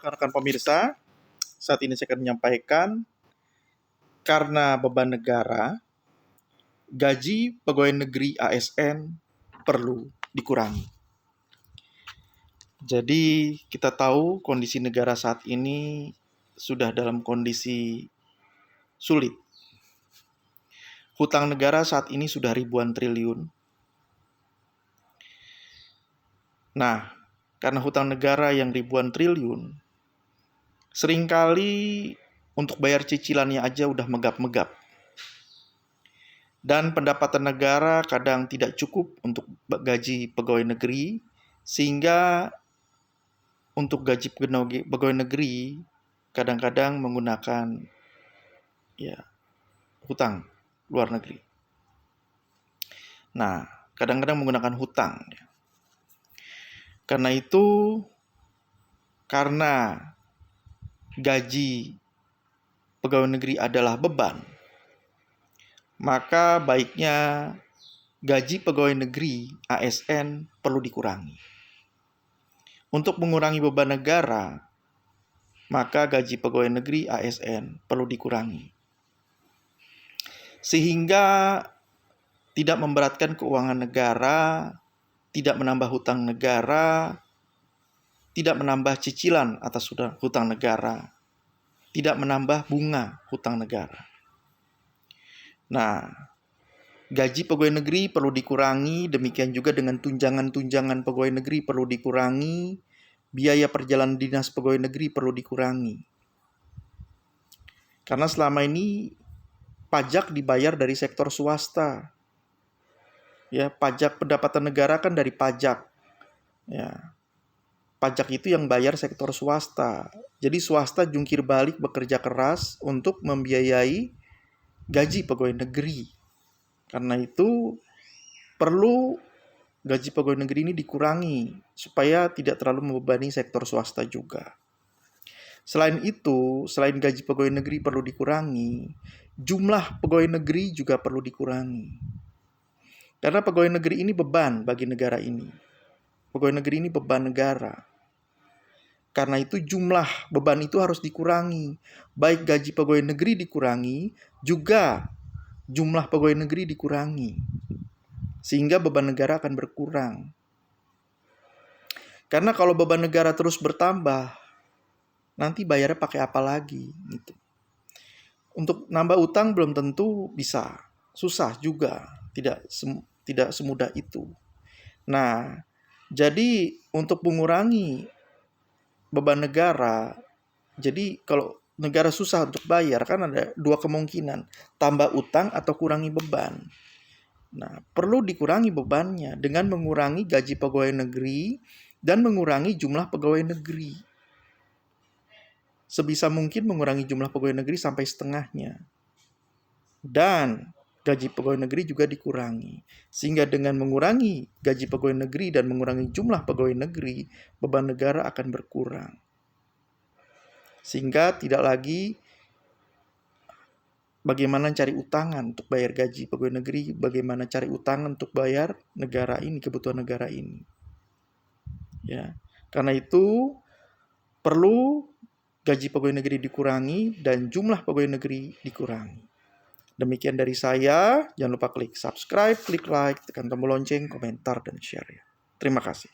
rekan-rekan pemirsa, saat ini saya akan menyampaikan karena beban negara, gaji pegawai negeri ASN perlu dikurangi. Jadi kita tahu kondisi negara saat ini sudah dalam kondisi sulit. Hutang negara saat ini sudah ribuan triliun. Nah, karena hutang negara yang ribuan triliun, seringkali untuk bayar cicilannya aja udah megap-megap. Dan pendapatan negara kadang tidak cukup untuk gaji pegawai negeri, sehingga untuk gaji pegawai negeri kadang-kadang menggunakan hutang luar negeri. Nah, kadang-kadang menggunakan hutang. Karena itu, karena gaji pegawai negeri adalah beban, maka baiknya gaji pegawai negeri ASN perlu dikurangi. Untuk mengurangi beban negara, maka gaji pegawai negeri ASN perlu dikurangi. Sehingga tidak memberatkan keuangan negara, tidak menambah hutang negara, tidak menambah cicilan atas hutang negara, tidak menambah bunga hutang negara. Nah, gaji pegawai negeri perlu dikurangi, demikian juga dengan tunjangan-tunjangan pegawai negeri perlu dikurangi, biaya perjalanan dinas pegawai negeri perlu dikurangi. Karena selama ini pajak dibayar dari sektor swasta. Ya, pajak pendapatan negara kan dari pajak. Ya. Pajak itu yang bayar sektor swasta. Jadi swasta jungkir balik bekerja keras untuk membiayai gaji pegawai negeri. Karena itu perlu gaji pegawai negeri ini dikurangi supaya tidak terlalu membebani sektor swasta juga. Selain itu, selain gaji pegawai negeri perlu dikurangi, jumlah pegawai negeri juga perlu dikurangi. Karena pegawai negeri ini beban bagi negara ini. Pegawai negeri ini beban negara. Karena itu jumlah beban itu harus dikurangi. Baik gaji pegawai negeri dikurangi, juga jumlah pegawai negeri dikurangi. Sehingga beban negara akan berkurang. Karena kalau beban negara terus bertambah, nanti bayarnya pakai apa lagi? Gitu. Untuk nambah utang belum tentu bisa. Susah juga. Tidak semudah itu. Nah, jadi untuk mengurangi beban negara, jadi kalau negara susah untuk bayar, kan ada dua kemungkinan, tambah utang atau kurangi beban. Nah, perlu dikurangi bebannya dengan mengurangi gaji pegawai negeri dan mengurangi jumlah pegawai negeri. Sebisa mungkin mengurangi jumlah pegawai negeri sampai setengahnya. Dan gaji pegawai negeri juga dikurangi. Sehingga dengan mengurangi gaji pegawai negeri dan mengurangi jumlah pegawai negeri, beban negara akan berkurang. Sehingga tidak lagi bagaimana cari utangan untuk bayar gaji pegawai negeri, bagaimana cari utangan untuk bayar negara ini, kebutuhan negara ini. Ya, karena itu perlu gaji pegawai negeri dikurangi dan jumlah pegawai negeri dikurangi. Demikian dari saya, jangan lupa klik subscribe, klik like, tekan tombol lonceng, komentar, dan share ya. Terima kasih.